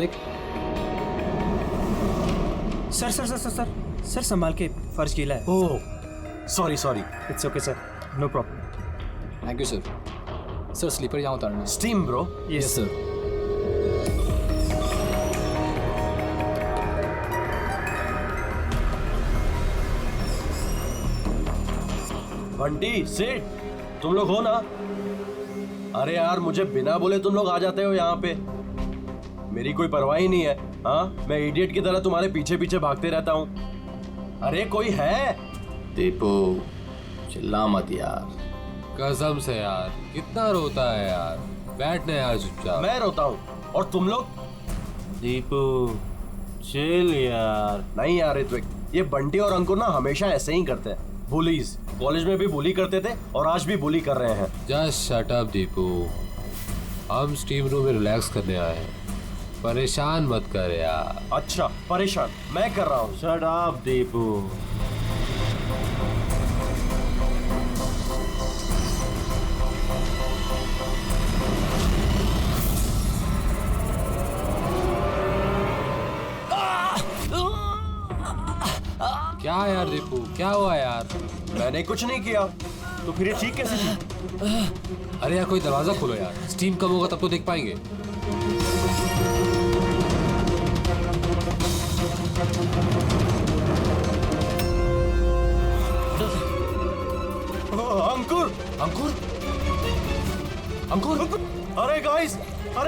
देख। Sir sir sir sir sir sir संभाल के, फर्श गीला है। Oh sorry sorry. It's okay sir, no problem. Thank you sir. Sir sleeper यहाँ उतारना। Steam bro. Yes sir. Bunty Seth, तुम लोग हो ना? अरे यार मुझे बिना बोले तुम लोग आ जाते हो यहाँ पे, मेरी कोई परवाह ही नहीं है। हाँ, मैं इडियट की तरह तुम्हारे पीछे पीछे भागते रहता हूँ। अरे कोई है? दीपू चिल्ला मत यार। कसम से यार, कितना रोता है यार। बैठने यार चुपचाप। मैं रोता हूँ और तुम लोग? दीपू चिल यार। नहीं यार ऋत्विक, ये बंटी और अंकुर ना हमेशा ऐसे ही करते हैं। बुलीज, कॉलेज में भी बुली करते थे और आज भी बुली कर रहे हैं। जस्ट शट अप दीपू, हम स्टीम रूम में रिलैक्स करने आए हैं, परेशान मत कर यार। अच्छा परेशान मैं कर रहा हूँ। Shut up Deepu. क्या यार दीपू, क्या हुआ यार? मैंने कुछ नहीं किया, तो फिर ये ठीक कैसे थी? अरे यार कोई दरवाजा खोलो यार, स्टीम कम होगा तब तो देख पाएंगे। अंकुर अंकुर अंकुर। अरे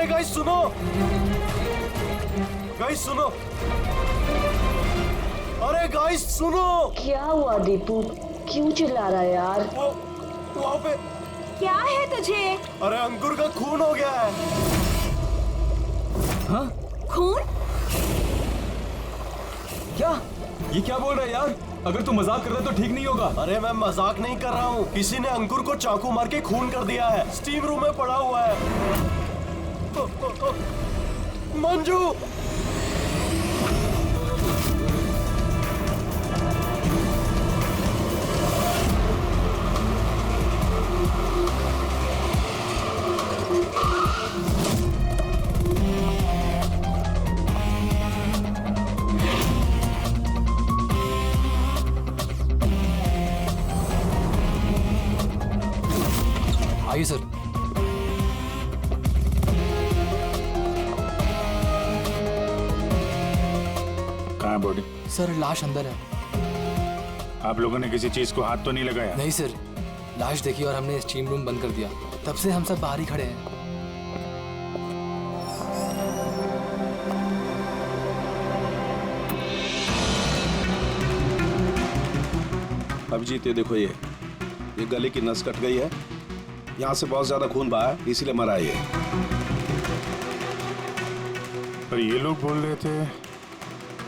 गाइस सुनो, गाइस सुनो, अरे गाइस सुनो। क्या हुआ दीपू, क्यों चिल्ला रहा है यार? वो वहाँ पे क्या है तुझे? अरे अंकुर का खून हो गया है। हाँ? खून? क्या? ये क्या बोल रहा है यार? अगर तू मजाक कर रहा है तो ठीक नहीं होगा। अरे मैं मजाक नहीं कर रहा हूँ, किसी ने अंकुर को चाकू मार के खून कर दिया है, स्टीम रूम में पड़ा हुआ है। मंजू, आइए सर। कहाँ है बॉडी? सर लाश अंदर है। आप लोगों ने किसी चीज को हाथ तो नहीं लगाया? नहीं सर, लाश देखी और हमने स्टीम रूम बंद कर दिया, तब से हम सब बाहर ही खड़े हैं। अभिजीत ये देखो, ये गले की नस कट गई है, यहाँ से बहुत ज्यादा खून बहा है, इसीलिए मरा है ये। पर ये लोग बोल रहे थे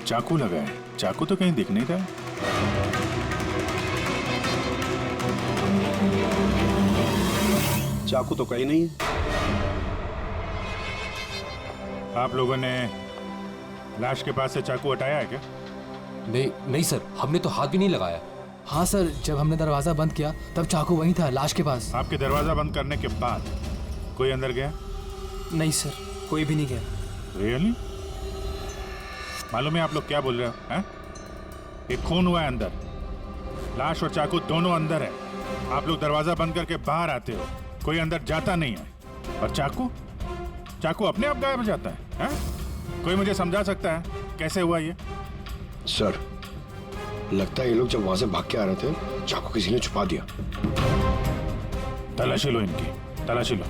चाकू लगा है, चाकू तो कहीं दिख नहीं रहा है। चाकू तो कहीं नहीं है। आप लोगों ने लाश के पास से चाकू हटाया है क्या? नहीं नहीं सर, हमने तो हाथ भी नहीं लगाया। हाँ सर, जब हमने दरवाजा बंद किया तब चाकू वहीं था, लाश के पास। आपके दरवाजा बंद करने के बाद कोई अंदर गया? नहीं सर, कोई भी नहीं गया। रियली? मालूम है आप लोग क्या बोल रहे हो? हैं? एक खून हुआ है अंदर, लाश और चाकू दोनों अंदर है। आप लोग दरवाजा बंद करके बाहर आते हो, कोई अंदर जाता नहीं है। और चाकू चाकू अपने आप गायब हो जाता है, हैं? कोई मुझे समझा सकता है कैसे हुआ ये? सर लगता है ये लोग जब वहां से भाग के आ रहे थे, चाकू किसी ने छुपा दिया। तलाशी लो इनकी, तलाशी लो।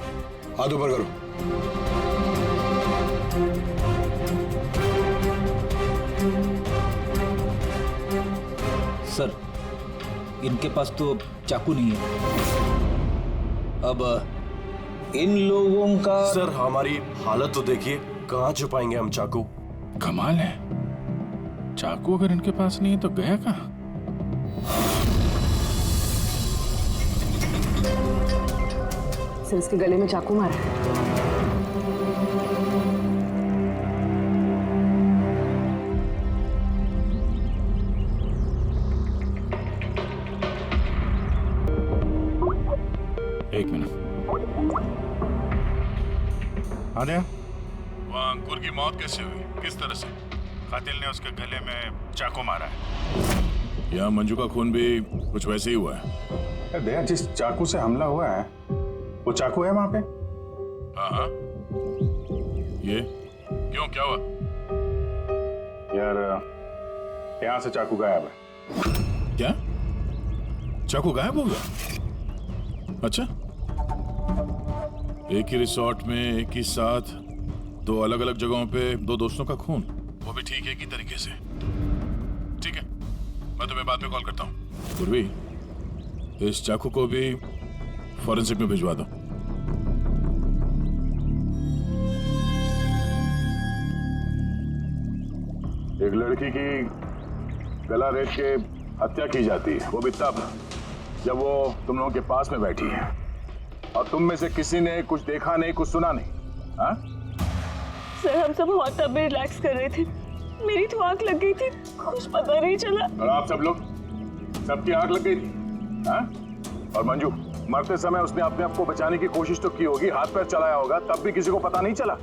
हाथ ऊपर करो। सर इनके पास तो चाकू नहीं है। अब इन लोगों का सर हमारी हालत तो देखिए, कहाँ छुपाएंगे हम चाकू? कमाल है, चाकू अगर इनके पास नहीं है तो गया कहाँ? सर इसके गले में चाकू मारा है। एक मिनट। आद्या, वहाँ अंकुर की मौत कैसे हुई, किस तरह से? कातिल ने उसके गले में चाकू मारा है। यहाँ मंजू का खून भी कुछ वैसे ही हुआ है। दया, जिस चाकू से हमला हुआ है वो चाकू है वहां पे? हाँ। ये क्यों, क्या हुआ? यार यहाँ से चाकू गायब है। क्या? चाकू गायब हो गया? अच्छा, एक ही रिसोर्ट में एक ही साथ दो अलग अलग जगहों पे दो दोस्तों का खून, वो भी ठीक एक ही तरीके से। ठीक है, मैं तुम्हें बाद में कॉल करता हूँ। पूर्वी, इस चाकू को भी फॉरेंसिक में भिजवा दो। एक लड़की की गला रेत के हत्या की जाती है, वो भी तब जब वो तुम लोगों के पास में बैठी है और तुम में से किसी ने कुछ देखा नहीं, कुछ सुना नहीं। हाँ? सर, हम सब होटल में रिलैक्स कर रहे थे, मेरी तो आंख लग गई थी, कुछ पता नहीं चला। और आप सब लोग, सबकी आंख लग गई थी। हाँ? और मंजू, मरते समय उसने अपने आप को बचाने की कोशिश तो की होगी, हाथ पैर चलाया होगा, तब भी किसी को पता नहीं चला।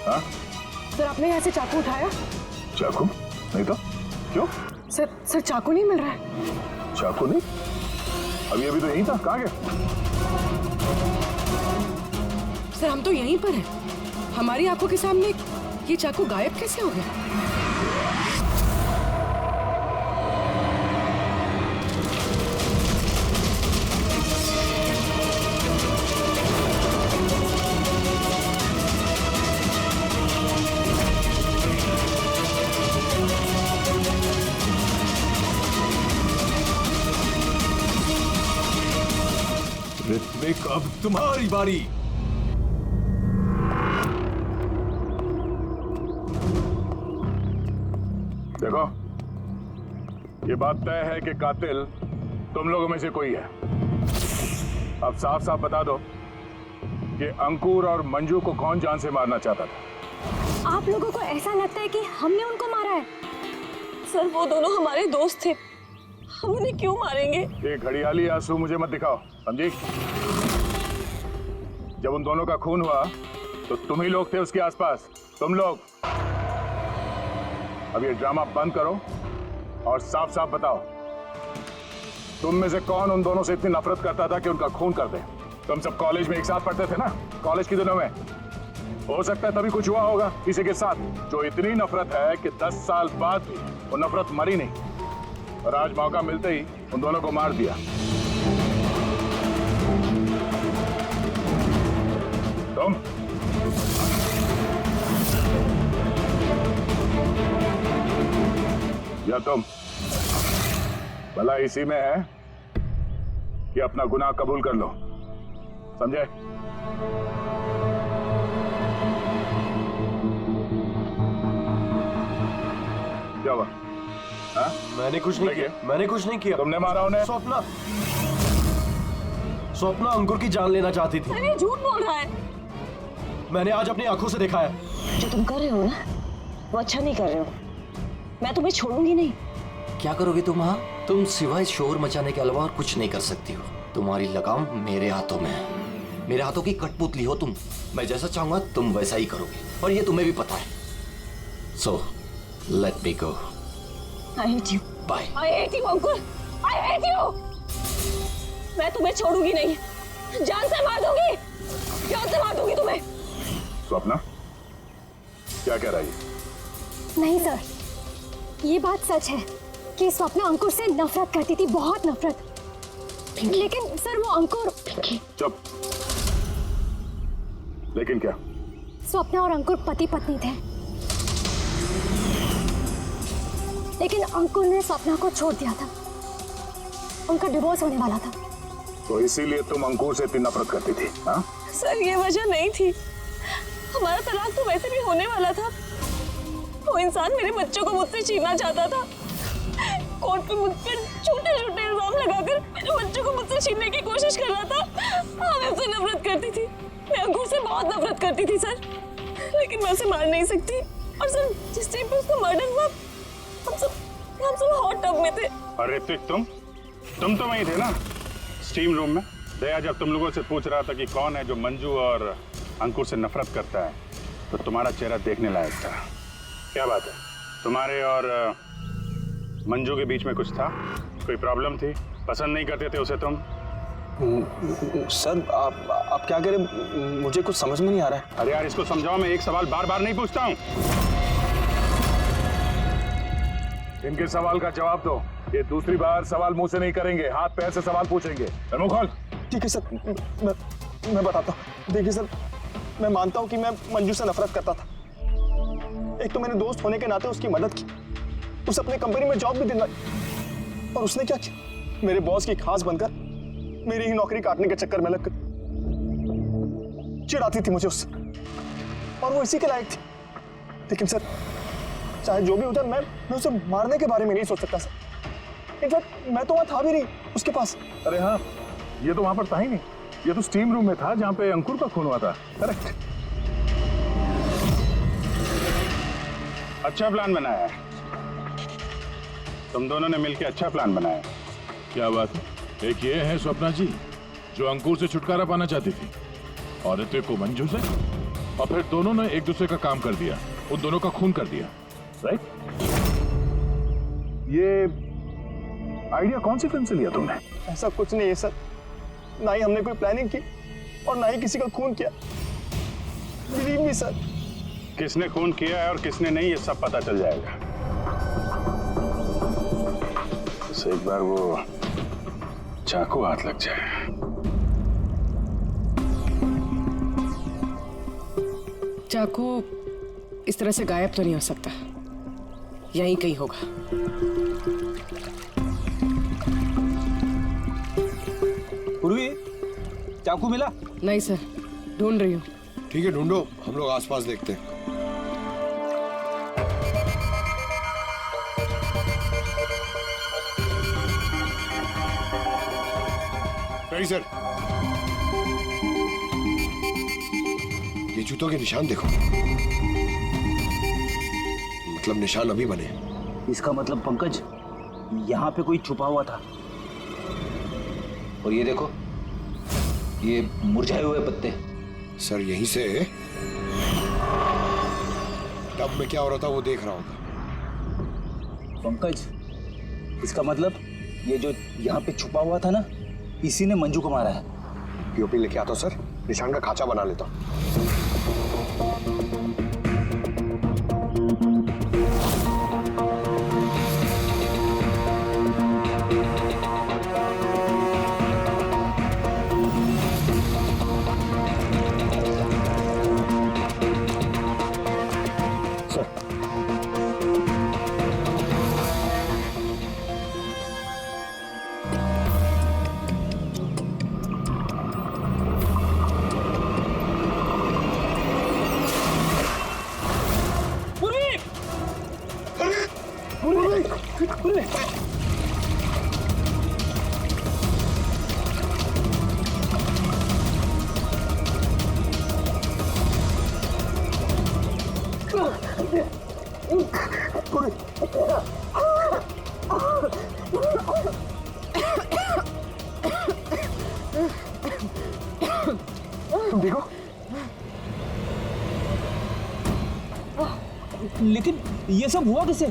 हाँ? सर, आपने यहाँ से चाकू उठाया? चाकू नहीं तो क्यों? सर चाकू नहीं मिल रहा है। चाकू नहीं? अभी अभी तो यहीं था, कहाँ गया? सर, हम तो यहीं पर हैं, हमारी आंखों के सामने ये चाकू गायब कैसे हो गया? ऋत्विक, अब तुम्हारी बारी। देखो, ये बात तय है कि कातिल तुम लोगों में से कोई है। अब साफ साफ बता दो कि अंकुर और मंजू को कौन जान से मारना चाहता था। आप लोगों को ऐसा लगता है कि हमने उनको मारा है? सर, वो दोनों हमारे दोस्त थे, हम उन्हें क्यों मारेंगे? ये घड़ियाली आंसू मुझे मत दिखाओ, समझी? जब उन दोनों का खून हुआ तो तुम ही लोग थे उसके आसपास, तुम लोग। अब ये ड्रामा बंद करो और साफ साफ बताओ, तुम में से कौन उन दोनों से इतनी नफरत करता था कि उनका खून कर दे? तुम सब कॉलेज में एक साथ पढ़ते थे ना, कॉलेज के दिनों में। हो सकता है तभी कुछ हुआ होगा किसी के साथ, जो इतनी नफरत है कि 10 साल बाद भी वो नफरत मरी नहीं, और आज मौका मिलते ही उन दोनों को मार दिया। तुम या तुम, भला इसी में है कि अपना गुनाह कबूल कर लो, समझे? क्या हुआ? हाँ? मैंने कुछ नहीं किया। मैंने कुछ नहीं किया। तुमने मारा उन्हें? स्वप्ना अंकुर की जान लेना चाहती थी। अरे झूठ बोल रहा है। मैंने आज अपनी आंखों से देखा है। जो तुम कर रहे हो ना, वो अच्छा नहीं कर रहे हो। मैं तुम्हें छोड़ूंगी नहीं। क्या करोगे तुम? हाँ, तुम सिवाय शोर मचाने के अलावा और कुछ नहीं कर सकती हो। तुम्हारी लगाम मेरे हाथों में है, मेरे हाथों की कठपुतली हो तुम। मैं जैसा चाहूंगा तुम वैसा ही करोगे, और ये तुम्हें भी पता है। So let me go. I hate you. Bye. I hate you, Ankur. I hate you. मैं तुम्हें छोड़ूंगी नहीं, जान से मार दूंगी, जान से मार दूंगी तुम्हें। स्वप्ना, क्या कह रही है? नहीं सर, ये बात सच है कि स्वप्ना अंकुर से नफरत करती थी, बहुत नफरत। लेकिन सर वो अंकुर। चुप। लेकिन क्या? स्वप्ना और अंकुर पति पत्नी थे, लेकिन अंकुर ने स्वप्ना को छोड़ दिया था, उनका डिवोर्स होने वाला था। तो इसीलिए तुम अंकुर से इतनी नफरत करती थी? हाँ? सर, ये वजह नहीं थी, हमारा तलाक तो वैसे भी होने वाला था। वो इंसान मेरे बच्चों को मुझसे छीनना चाहता था। कोर्ट में मुझ पर छोटे छोटे इल्जाम लगाकर मेरे बच्चों को मुझसे छीनने की कोशिश कर रहा था। मैं उससे नफरत करती थी, मैं अंकुर से बहुत नफरत करती थी सर, लेकिन मैं उसे मार नहीं सकती, और सर जिस टाइम पे उसका मर्डर हुआ हम सब हॉट टब में थे। और ऋत्विक तुम तो वहीं थे ना स्टीम रूम में? दया जब तुम लोगों से पूछ रहा था कि कौन है जो मंजू और अंकुर से नफरत करता है तो तुम्हारा चेहरा देखने लायक था। क्या बात है, तुम्हारे और मंजू के बीच में कुछ था? कोई प्रॉब्लम थी? पसंद नहीं करते थे उसे तुम? सर आप क्या कह रहे, मुझे कुछ समझ में नहीं आ रहा है। अरे यार इसको समझाओ, मैं एक सवाल बार बार नहीं पूछता हूँ। इनके सवाल का जवाब दो। ये दूसरी बार सवाल मुंह से नहीं करेंगे, हाथ पैर से सवाल पूछेंगे। मुंह खोल। ठीक है सर, मैं बताता हूँ। देखिए सर, मैं मानता हूँ कि मैं मंजू से नफरत करता था। एक तो मैंने दोस्त होने के नाते उसकी मदद की, उसे अपने कंपनी में जॉब भी दिलवाई, और उसने क्या किया, मेरे बॉस की खास बनकर मेरी ही नौकरी काटने के चक्कर में लग गई। चिढ़ाती थी मुझे उससे, और वो इसी के लायक थी। लेकिन सर चाहे जो भी हो जाए, मैं उसे मारने के बारे में नहीं सोच सकता सर। इनफैक्ट मैं तो वहां था भी नहीं उसके पास। अरे हाँ, ये तो वहां पर था ही नहीं, ये तो स्टीम रूम में था जहां पे अंकुर का खून हुआ था। करेक्ट। अच्छा प्लान बनाया है तुम दोनों ने मिलकर, अच्छा प्लान बनाया। क्या बात है? एक ये है स्वप्ना जी जो अंकुर से छुटकारा पाना चाहती थी, और ऋत्विक को मंजू से, और फिर दोनों ने एक दूसरे का काम कर दिया, उन दोनों का खून कर दिया। राइट? ये आइडिया कौन सी फिल्म से लिया तुमने? ऐसा कुछ नहीं है सर, ना ही हमने कोई प्लानिंग की और ना ही किसी का खून किया। Believe me sir. किसने खून किया है और किसने नहीं, ये सब पता चल जाएगा। बस एक बार वो चाकू हाथ लग जाए। चाकू इस तरह से गायब तो नहीं हो सकता, यहीं कहीं होगा। पूर्वी, चाकू मिला? नहीं सर, ढूंढ रही हूँ। ठीक है, ढूंढो, हम लोग आसपास देखते हैं। सही सर, ये जूतों के निशान देखो, मतलब निशान अभी बने। इसका मतलब पंकज यहाँ पे कोई छुपा हुआ था। और ये देखो, ये मुरझाए हुए पत्ते। सर यहीं से टब में क्या हो रहा था वो देख रहा होगा। पंकज, इसका मतलब ये जो यहाँ पे छुपा हुआ था ना, इसी ने मंजू को मारा है। पीओपी लेके आता हूं सर, निशान का खाचा बना लेता हूं। तुम देखो, लेकिन ये सब हुआ कैसे?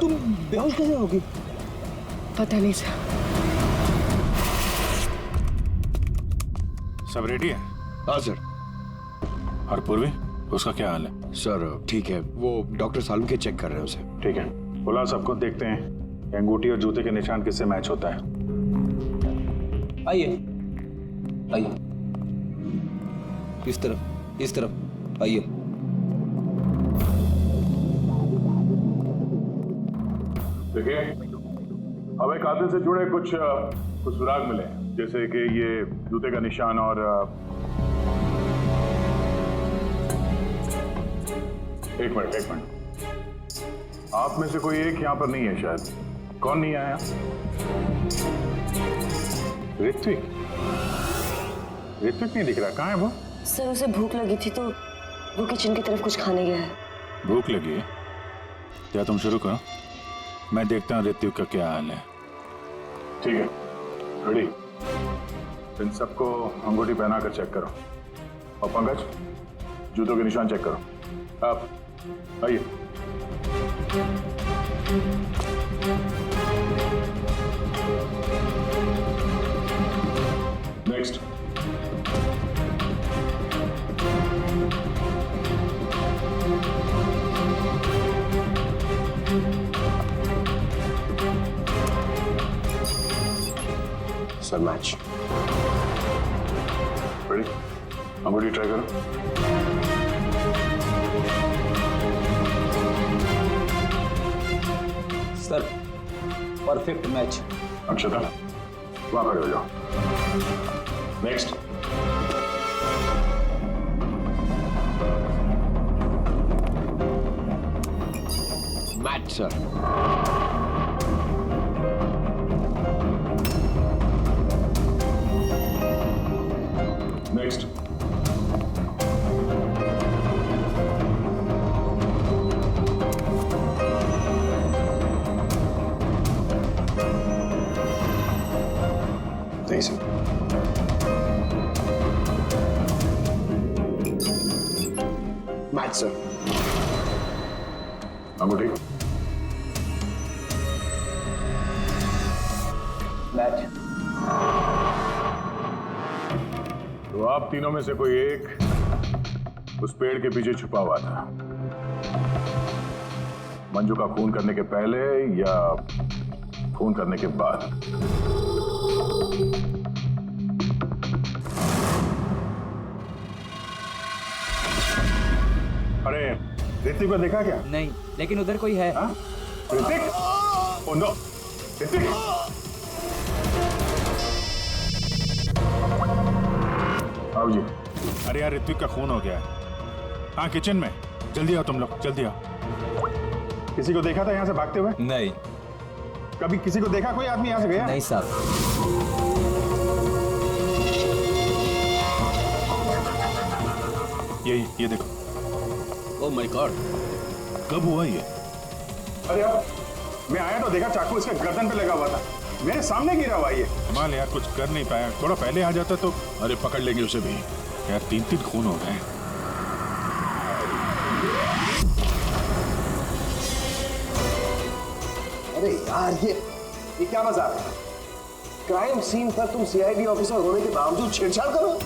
तुम बेहोश कैसे होगी? पता नहीं सर। सब रेडी है? हाँ सर। और पूर्वी, उसका क्या हाल है? सर ठीक है, वो डॉक्टर सालम के चेक कर रहे हैं उसे। ठीक है, बुला सबको, देखते हैं अंगूठी और जूते के निशान किससे मैच होता है। आइए आइए, इस तरफ आइए। देखिए, हमें कातिल से जुड़े कुछ सुराग मिले, जैसे कि ये जूते का निशान और एक मिनट, आप में से कोई एक यहाँ पर नहीं है शायद। कौन नहीं आया? ऋत्विक नहीं दिख रहा, कहाँ है वो? सर उसे भूख लगी थी तो वो किचन की तरफ कुछ खाने गया है। भूख लगी है क्या? तुम शुरू करो, मैं देखता हूँ ऋतिक का क्या हाल है। ठीक है, रेडी। इन सबको अंगूठी पहना कर चेक करो। और पंकज, जूतों के निशान चेक करो। आप आइए। नेक्स्ट। Sir match. रेडी? अंगूठी ट्राई करो। Sir perfect match. अक्षता, वहां खड़े हो जाओ। नेक्स्ट। Match sir. नेक्स्ट। नहीं सर। Match sir. अंगूठी। मैच। तो आप तीनों में से कोई एक उस पेड़ के पीछे छुपा हुआ था, मंजू का खून करने के पहले या खून करने के बाद? अरे ऋतिक को देखा क्या? नहीं, लेकिन उधर कोई है। ऋतिक? Oh no, Hrithik! आओ जी। अरे यार ऋतिक का खून हो गया है। हाँ किचन में, जल्दी आओ तुम लोग, जल्दी आओ। किसी को देखा था यहाँ से भागते हुए? नहीं। कभी किसी को देखा कोई आदमी यहाँ से गया? नहीं साहब। ये देखो। ओह माय गॉड, कब हुआ ये? अरे यार, मैं आया तो देखा चाकू इसके गर्दन पे लगा हुआ था, मेरे सामने गिरा हुआ ये। कमाल यार, कुछ कर नहीं पाया, थोड़ा पहले आ जाता तो। अरे पकड़ लेंगे उसे भी। यार 3-3 खून हो रहे हैं। अरे यार ये क्या मजाक है? क्राइम सीन पर तुम सीआईडी ऑफिसर होने के बावजूद छेड़छाड़ करो?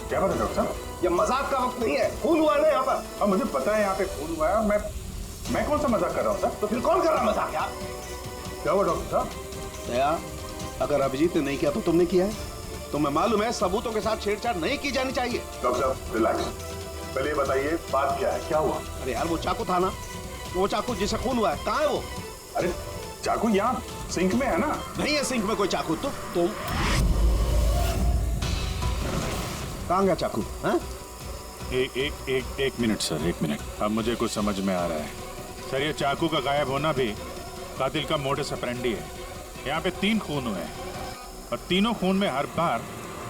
क्या बात है डॉक्टर साहब? ये मजाक का वक्त नहीं है, खून हुआ ना यहाँ पर। अब मुझे पता है यहाँ पे खून हुआ है और मैं कौन सा मजाक कर रहा हूँ सर? तो फिर कौन कर रहा मजाक यार? क्या हुआ डॉक्टर साहब? दया, अगर अभिजीत ने नहीं किया तो तुमने किया है? तुम्हें मालूम है सबूतों के साथ छेड़छाड़ नहीं की जानी चाहिए। डॉक्टर साहब रिलैक्स, पहले ये बताइए बात क्या है, क्या हुआ? अरे यार वो चाकू था ना, वो चाकू जिससे खून हुआ है, कहाँ है वो? अरे चाकू यहाँ सिंक में है ना? नहीं है सिंक में कोई चाकू। तो तुम कहाँ गया चाकू? हाँ? एक मिनट सर, एक मिनट। अब मुझे कुछ समझ में आ रहा है सर। ये चाकू का गायब होना भी कातिल का मोडस ऑपरेंडी है। यहाँ पे 3 खून हुए हैं और तीनों खून में हर बार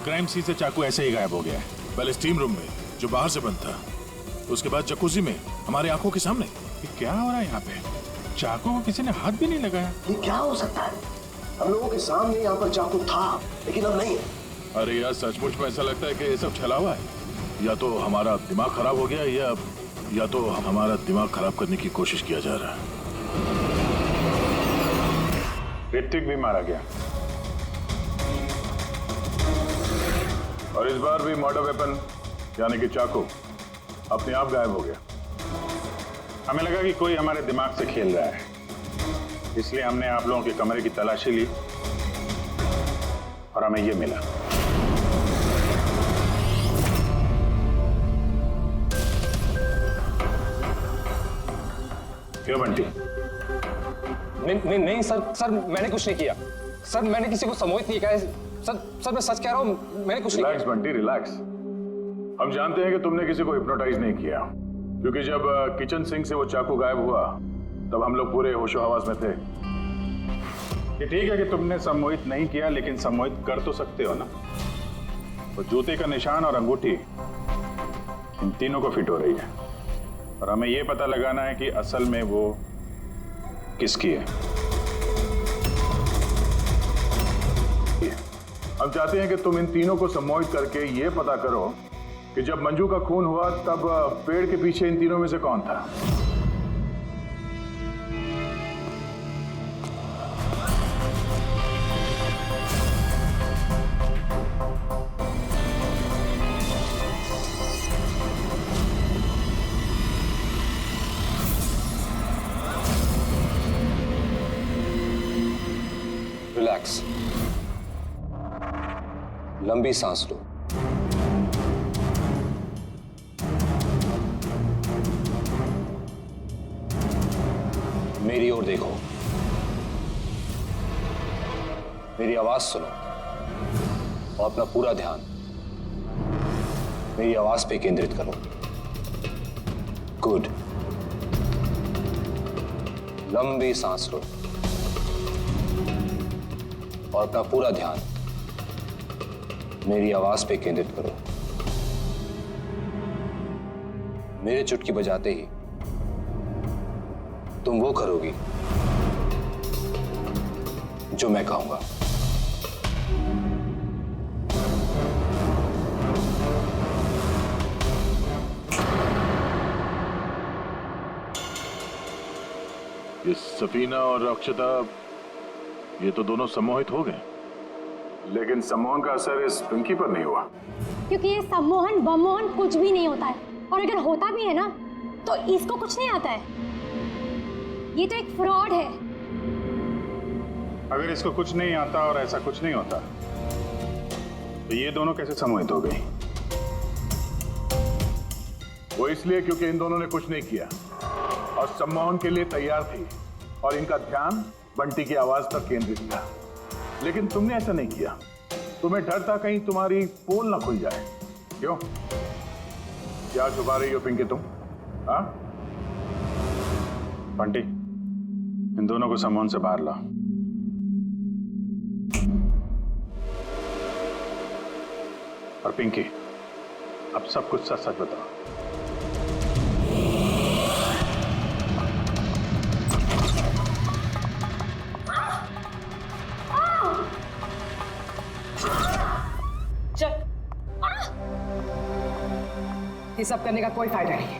क्राइम सीन से चाकू ऐसे ही गायब हो गया है। पहले स्टीम रूम में जो बाहर से बंद था, उसके बाद जकूजी में हमारे आंखों के सामने। ये क्या हो रहा है यहाँ पे? चाकू को किसी ने हाथ भी नहीं लगाया। ये क्या हो सकता है? हम लोगों के सामने यहाँ पर चाकू था लेकिन अब नहीं है। अरे यार सचमुच में ऐसा लगता है कि ये सब छला हुआ है। या तो हमारा दिमाग खराब हो गया या तो हमारा दिमाग खराब करने की कोशिश किया जा रहा है। ऋतिक भी मारा गया और इस बार भी मर्डर वेपन यानी कि चाकू अपने आप गायब हो गया। हमें लगा कि कोई हमारे दिमाग से खेल रहा है, इसलिए हमने आप लोगों के कमरे की तलाशी ली और हमें ये मिला। क्यों बंटी? नहीं सर मैंने कुछ नहीं किया सर, मैंने किसी को सम्मोहित नहीं किया सर मैं सच कह रहा हूँ, मैंने कुछ नहीं किया। Relax Bunty relax. हम जानते हैं कि तुमने किसी को हिप्नोटाइज नहीं किया, क्योंकि जब किचन सिंक से वो चाकू गायब हुआ तब हम लोग पूरे होशो हवास में थे। ये ठीक है कि तुमने सम्मोहित नहीं किया, लेकिन सम्मोहित कर तो सकते हो ना। तो जूते का निशान और अंगूठी इन तीनों को फिट हो रही है। और हमें ये पता लगाना है कि असल में वो किसकी है। हम चाहते हैं कि तुम इन तीनों को सम्मोहित करके ये पता करो कि जब मंजू का खून हुआ तब पेड़ के पीछे इन तीनों में से कौन था। रिलैक्स, लंबी सांस लो। मेरी ओर देखो, मेरी आवाज सुनो और अपना पूरा ध्यान मेरी आवाज पे केंद्रित करो। गुड। लंबी सांस लो और अपना पूरा ध्यान मेरी आवाज पे केंद्रित करो। मेरे चुटकी बजाते ही तुम वो करोगी जो मैं कहूंगा। ये सफीना और अक्षता, ये तो दोनों सम्मोहित हो गए, लेकिन सम्मोहन का असर इस पिंकी पर नहीं हुआ। क्योंकि ये सम्मोहन बमोहन कुछ भी नहीं होता है, और अगर होता भी है ना तो इसको कुछ नहीं आता है। ये तो एक फ्रॉड है। अगर इसको कुछ नहीं आता और ऐसा कुछ नहीं होता तो ये दोनों कैसे सम्मोहित हो गई? वो इसलिए क्योंकि इन दोनों ने कुछ नहीं किया और सम्मोहन के लिए तैयार थी और इनका ध्यान बंटी की आवाज पर केंद्रित था। लेकिन तुमने ऐसा नहीं किया। तुम्हें डर था कहीं तुम्हारी पोल ना खुल जाए। क्यों? क्या छुपा रही हो पिंकी तुम? हाँ? बंटी, इन दोनों को सम्मोहन से बाहर लाओ। और पिंकी, अब सब कुछ सच सच बताओ। ये सब करने का कोई फायदा नहीं है।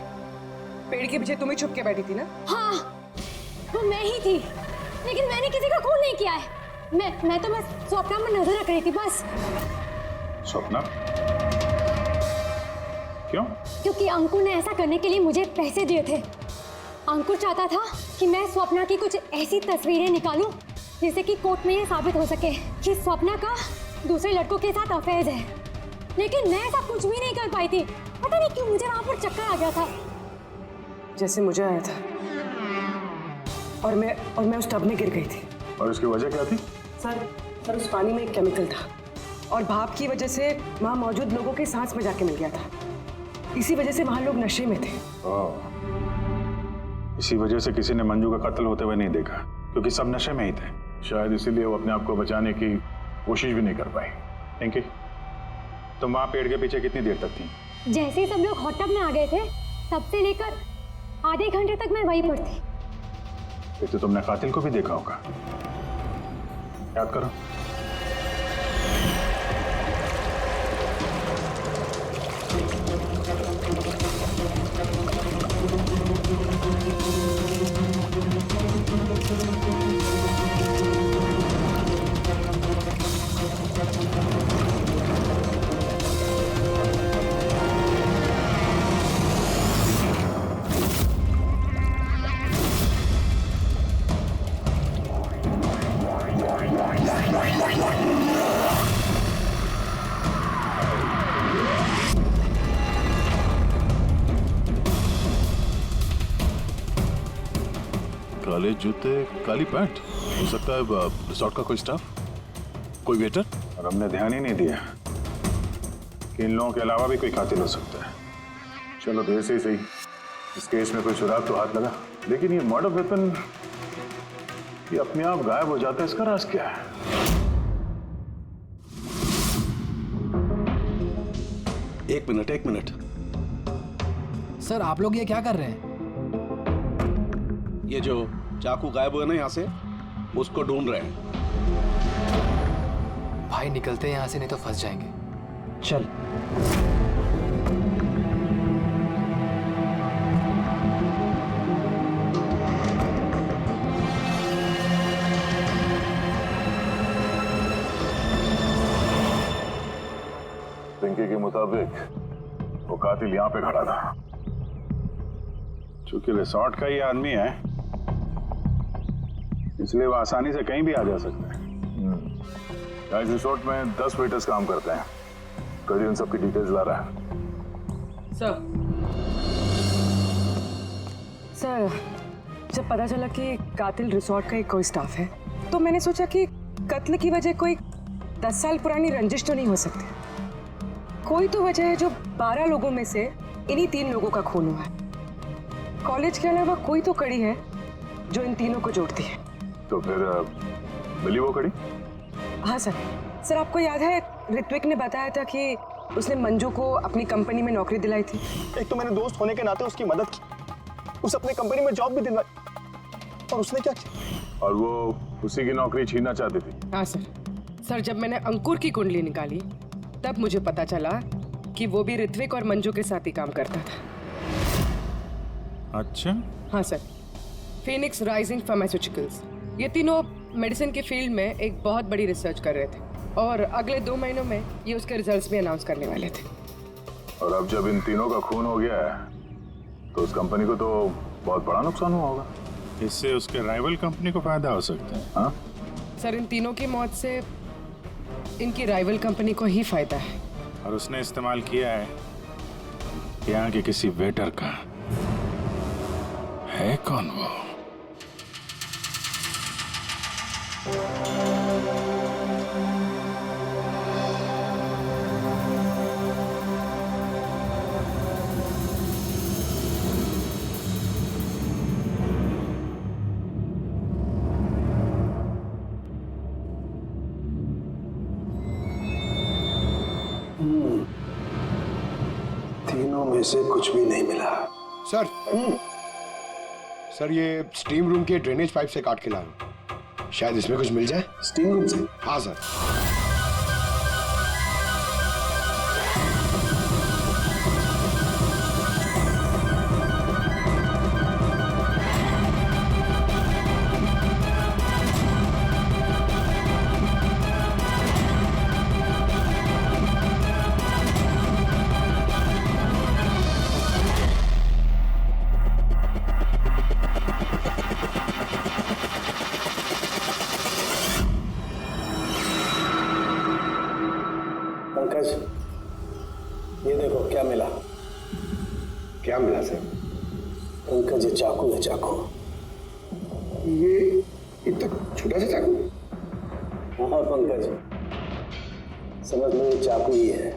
पेड़ के पीछे तुम ही छुप के बैठी थी ना? हाँ, वो मैं ही थी, लेकिन मैंने किसी का खून नहीं किया है। मैं तो बस स्वप्ना में नजर रख रही थी बस। स्वप्ना? क्यों? क्योंकि अंकुर ने ऐसा करने के लिए मुझे पैसे दिए थे। अंकुर चाहता था कि मैं स्वप्ना की कुछ ऐसी तस्वीरें निकालूं जिससे कि कोर्ट में ये साबित हो सके कि स्वप्ना का दूसरे लड़कों के साथ अफेयर है। लेकिन मैं ऐसा कुछ भी नहीं कर पाई थी। पता नहीं क्यों मुझे वहां पर चक्कर आ गया था, जैसे मुझे आया था। और मैं उस टब में गिर गई थी। और उसकी वजह क्या थी? सर उस पानी में एक केमिकल था और भाप की वजह से वहां मौजूद लोगों के सांस में जाके मिल गया था। इसी वजह से वहां लोग नशे में थे। इसी वजह से किसी ने मंजू का कत्ल होते हुए नहीं देखा, क्योंकि सब नशे में ही थे। शायद इसीलिए वो अपने आप को बचाने की कोशिश भी नहीं कर पाई। पिंकी, तुम वहां पेड़ के पीछे कितनी देर तक थी? जैसे ही सब लोग हॉट टब में आ गए थे तब से लेकर आधे घंटे तक मैं वहीं पर थी। फिर तो तुमने कातिल को भी देखा होगा। याद करो। काले जूते, काली पैंट। हो सकता है रिसोर्ट का कोई स्टाफ, कोई वेटर। और हमने ध्यान ही नहीं दिया कि इन लोगों के अलावा भी कोई कातिल हो सकता है। चलो तो ऐसे ही सही, इस केस में कोई सुराग तो हाथ लगा। लेकिन ये मर्डर वेपन ये अपने आप गायब हो जाता है, इसका राज क्या है? एक मिनट सर आप लोग ये क्या कर रहे हैं? ये जो चाकू गायब हुआ ना यहाँ से, उसको ढूंढ रहे हैं। भाई निकलते हैं यहाँ से, नहीं तो फंस जाएंगे। चल। पिंकी के मुताबिक वो कातिल यहाँ पे खड़ा था। चूंकि रिसोर्ट का ही आदमी है, इसलिए वो आसानी से कहीं भी आ जा सकता है। इस रिसोर्ट में 10 वेटर्स काम करते हैं। कभी उन सबकी डिटेल्स ला रहा है। सर, जब पता चला कि कातिल रिसोर्ट का एक कोई स्टाफ है, तो मैंने सोचा कि कत्ल की वजह कोई 10 साल पुरानी रंजिश तो नहीं हो सकती। कोई तो वजह है जो 12 लोगों में से इन्हीं 3 लोगों का खून हुआ है। कॉलेज के अलावा कोई तो कड़ी है जो इन तीनों को जोड़ती है। तो फिर मिली वो कड़ी? हाँ सर। सर आपको याद है ऋत्विक ने बताया था कि उसने मंजू को अपनी कंपनी में नौकरी दिलाई थी। एक तो मैंने दोस्त होने के नाते उसकी मदद की, उसे अपनी कंपनी में जॉब भी दिलवाई, और उसने क्या किया? और वो उसी की नौकरी छीनना चाहती थी। हाँ सर। सर जब मैंने अंकुर की कुंडली निकाली तब मुझे पता चला कि वो भी ऋत्विक और मंजू के साथ ही काम करता था। अच्छा। हाँ सर। फिनिक्स राइजिंग फार्मास्यूटिकल्स, ये तीनों मेडिसिन के फील्ड में एक बहुत बड़ी रिसर्च कर रहे थे और अगले 2 महीनों में ये उसके रिजल्ट्स भी अनाउंस करने वाले थे। और अब जब इन तीनों का खून हो गया है तो उस कंपनी को तो बहुत बड़ा नुकसान हुआ होगा। इससे उसके राइवल कंपनी को फायदा हो सकता है। हाँ सर, इन तीनों की मौत से इनकी राइवल कंपनी को ही फायदा है। और उसने इस्तेमाल किया है यहाँ के किसी वेटर का। है कौन वो? तीनों में से कुछ भी नहीं मिला। सर सर ये स्टीम रूम के ड्रेनेज पाइप से काट के लाया, शायद इसमें कुछ मिल जाए। स्टीम रूम से? हाँ सर। पंकज, ये देखो क्या मिला। क्या मिला सर? पंकज, ये चाकू है, चाकू। ये इतना छोटा सा चाकू? हाँ पंकज, समझ लो ये चाकू ही है।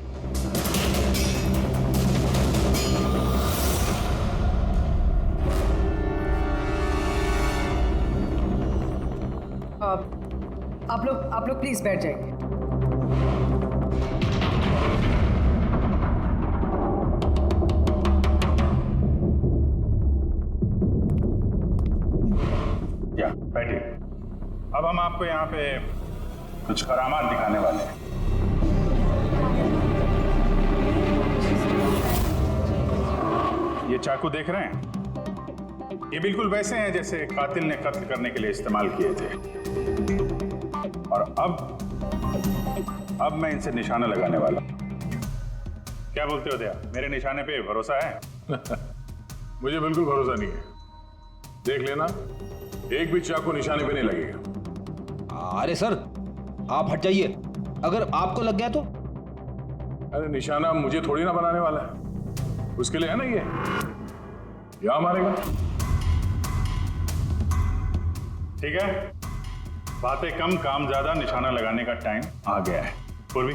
आप लोग प्लीज बैठ जाइए। या बैठिए। अब हम आपको यहाँ पे कुछ करामात दिखाने वाले हैं। ये चाकू देख रहे हैं? ये बिल्कुल वैसे हैं जैसे कातिल ने कत्ल करने के लिए इस्तेमाल किए थे। और अब मैं इनसे निशाना लगाने वाला हूं। क्या बोलते हो दया, मेरे निशाने पे भरोसा है? मुझे बिल्कुल भरोसा नहीं है। देख लेना, एक भी चाकू निशाने पे नहीं लगेगा। अरे सर, आप हट जाइए। अगर आपको लग गया तो? अरे निशाना मुझे थोड़ी ना बनाने वाला है, उसके लिए है ना ये, यहां मारेगा। ठीक है, बातें कम काम ज्यादा, निशाना लगाने का टाइम आ गया है। पूर्वी,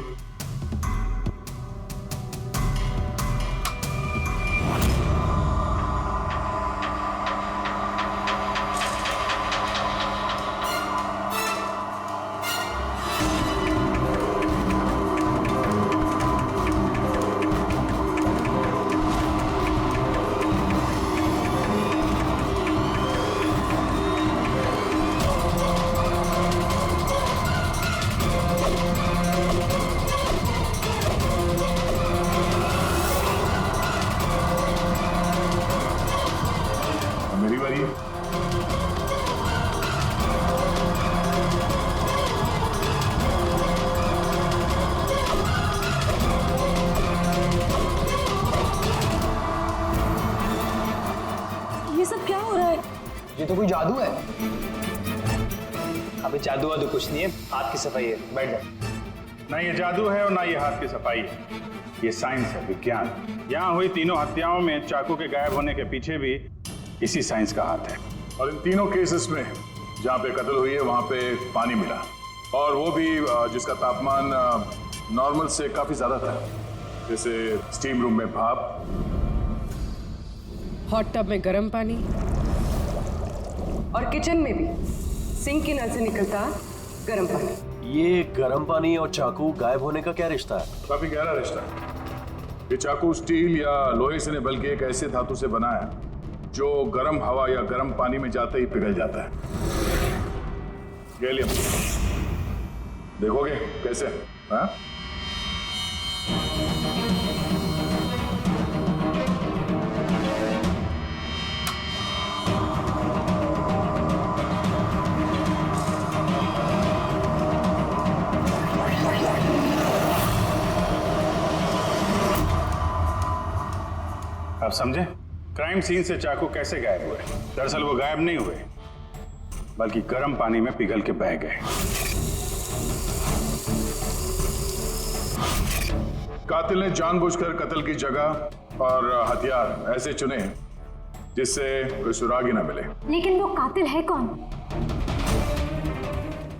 तो कोई जादू है? अबे जादू वादू कुछ नहीं है, हाथ की सफाई है, बैठ जा। ना ये जादू है और ना ये हाथ की सफाई है, ये साइंस है, विज्ञान। यहाँ हुई तीनों हत्याओं में चाकू के गायब होने के पीछे भी इसी साइंस का हाथ है। और इन तीनों केसेस में जहाँ पे कत्ल हुई है वहाँ पे पानी मिला, और वो भी जिसका तापमान नॉर्मल से काफी ज्यादा था, जैसे स्टीम रूम में भाप, हॉट टब में गर्म पानी और किचन में भी सिंक की नल से निकलता गर्म पानी। ये गर्म पानी और चाकू गायब होने का क्या रिश्ता है? काफी गहरा रिश्ता है। ये चाकू स्टील या लोहे से नहीं बल्कि एक ऐसे धातु से बना है जो गर्म हवा या गर्म पानी में जाते ही पिघल जाता है। गैलियम, देखोगे कैसे? हाँ? आप समझे क्राइम सीन से चाकू कैसे गायब हुए? दरअसल वो गायब नहीं हुए, बल्कि गर्म पानी में पिघल के बह गए। कातिल ने जानबूझकर कत्ल की जगह और हथियार ऐसे चुने जिससे कोई सुराग ही ना मिले। लेकिन वो कातिल है कौन?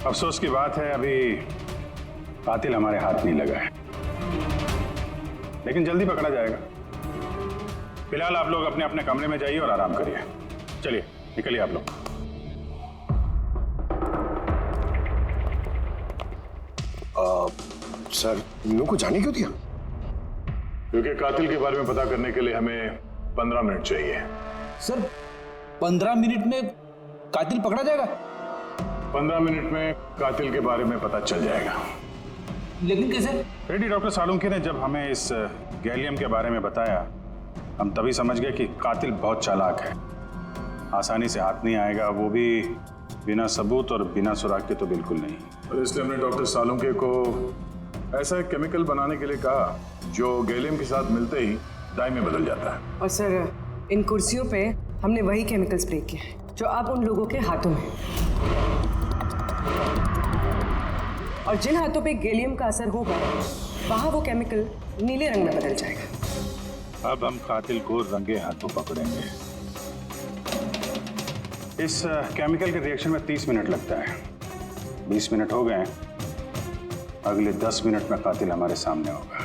अफसोस की बात है अभी कातिल हमारे हाथ नहीं लगा है, लेकिन जल्दी पकड़ा जाएगा। फिलहाल आप लोग अपने अपने कमरे में जाइए और आराम करिए। चलिए निकलिए आप लोग। सर, इन लोगों को जाने क्यों दिया? क्योंकि कातिल के बारे में पता करने के लिए हमें 15 मिनट चाहिए। सर 15 मिनट में कातिल पकड़ा जाएगा? 15 मिनट में कातिल के बारे में पता चल जाएगा। लेकिन कैसे? रेड्डी डॉक्टर सालुंके ने जब हमें इस गैलियम के बारे में बताया, हम तभी समझ गए कि कातिल बहुत चालाक है, आसानी से हाथ नहीं आएगा, वो भी बिना सबूत और बिना सुराग के तो बिल्कुल नहीं। और इसलिए हमने डॉक्टर सालुंके को ऐसा एक केमिकल बनाने के लिए कहा जो गैलियम के साथ मिलते ही डाई में बदल जाता है। और सर इन कुर्सियों पे हमने वही केमिकल स्प्रे किया है जो अब उन लोगों के हाथों में, और जिन हाथों पे गैलियम का असर होगा वहां वो केमिकल नीले रंग में बदल जाएगा। अब हम कातिल को रंगे हाथों पकड़ेंगे। इस केमिकल के रिएक्शन में 30 मिनट लगता है। 20 मिनट हो गए, अगले 10 मिनट में कातिल हमारे सामने होगा।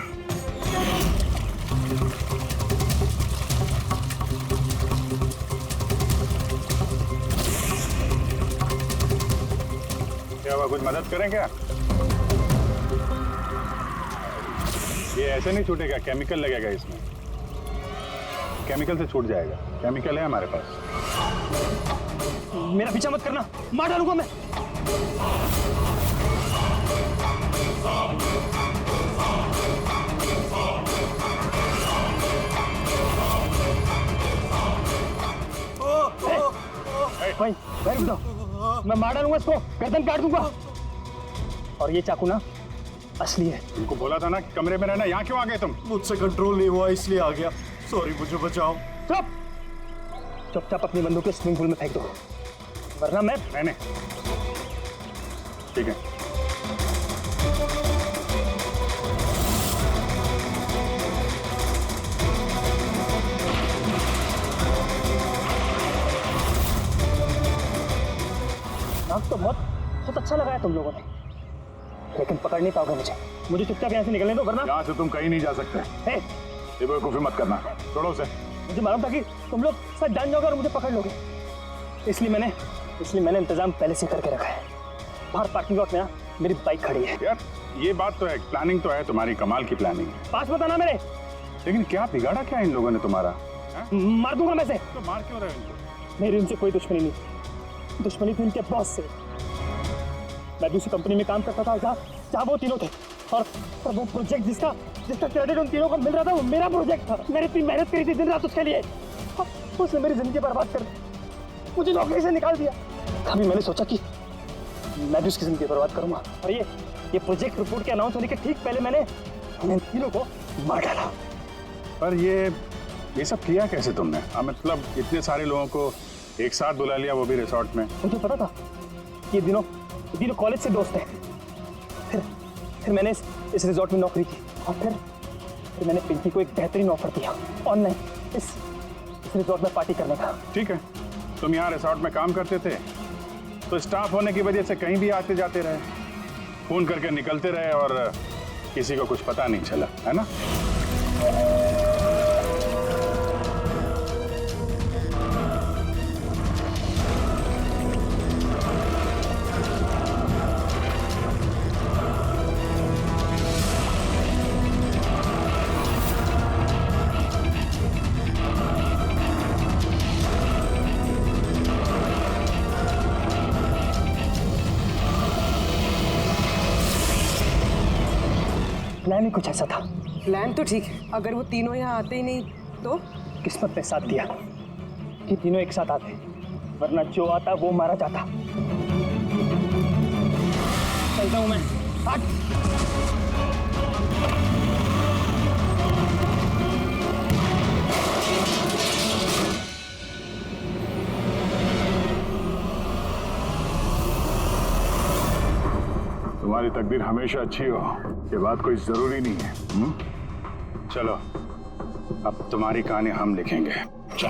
क्या हुआ, कुछ मदद करें क्या? ये ऐसे नहीं छूटेगा, केमिकल लगेगा इसमें, केमिकल से छूट जाएगा। केमिकल है हमारे पास। मेरा पीछा मत करना, मार डालूंगा मैं। भाई भाई रुक जाओ, मैं मार डालूंगा इसको, गर्दन काट दूंगा। और ये चाकू ना असली है। तुमको बोला था ना कि कमरे में रहना, यहाँ क्यों आ गए तुम? मुझसे कंट्रोल नहीं हुआ इसलिए आ गया, सॉरी, मुझे बचाओ। चुपचाप अपनी बंदूक स्विमिंग पूल में फेंक दो, वरना मैं ठीक है। नाक तो बहुत अच्छा लगाया तुम लोगों ने, लेकिन पकड़ नहीं पाओगे मुझे चुपचाप यहाँ से निकलने दो, वरना यहाँ से तुम कहीं नहीं जा सकते। ये बेवकूफी मत करना, छोड़ो उसे। मुझे मालूम था कि तुम लोग सब जान जाओगे और मुझे पकड़ लोगे, इसलिए मैंने इंतजाम पहले से करके रखा है। बाहर पार्किंग लॉट में ना मेरी बाइक खड़ी है। यार ये बात तो है, प्लानिंग तो है तुम्हारी, कमाल की प्लानिंग है। पास बताना मेरे। लेकिन क्या बिगाड़ा क्या इन लोगों ने तुम्हारा? मार दूंगा मैं से। तो मार क्यों रहे हो इनको? मेरी उनसे कोई दुश्मनी नहीं, दुश्मनी थी उनके बॉस से। मैं दूसरी कंपनी में काम करता था जहाँ वो तीनों थे, और वो प्रोजेक्ट जिसका क्रेडिट उन तीनों को मिल रहा था वो मेरा प्रोजेक्ट था। मैंने इतनी मेहनत करी थी दिन रात उसके लिए, उसने मेरी जिंदगी बर्बाद कर दी, मुझे नौकरी से निकाल दिया। अभी मैंने सोचा कि मैं भी उसकी जिंदगी बर्बाद करूंगा, और ये प्रोजेक्ट रिपोर्ट के अनाउंस होने के ठीक पहले मैंने उन तीनों को मार डाला। पर ये सब किया कैसे तुमने? मतलब इतने सारे लोगों को एक साथ बुला लिया, वो भी रिसोर्ट में। मुझे पता था ये दिनों कॉलेज से दोस्त हैं। फिर मैंने इस रिसोर्ट में नौकरी की और फिर मैंने पिंकी को एक बेहतरीन ऑफर दिया ऑनलाइन इस रिसोर्ट में पार्टी करने का। ठीक है, तुम यहाँ रिसोर्ट में काम करते थे तो स्टाफ होने की वजह से कहीं भी आते जाते रहे, फोन करके निकलते रहे और किसी को कुछ पता नहीं चला, है ना? प्लान ही कुछ ऐसा था। प्लान तो ठीक है, अगर वो तीनों यहाँ आते ही नहीं तो? किस्मत ने साथ दिया कि तीनों एक साथ आते, वरना जो आता वो मारा जाता। चलता हूं मैं। तुम्हारी तकदीर हमेशा अच्छी हो, ये बात कोई जरूरी नहीं है। चलो अब तुम्हारी कहानी हम लिखेंगे। चल।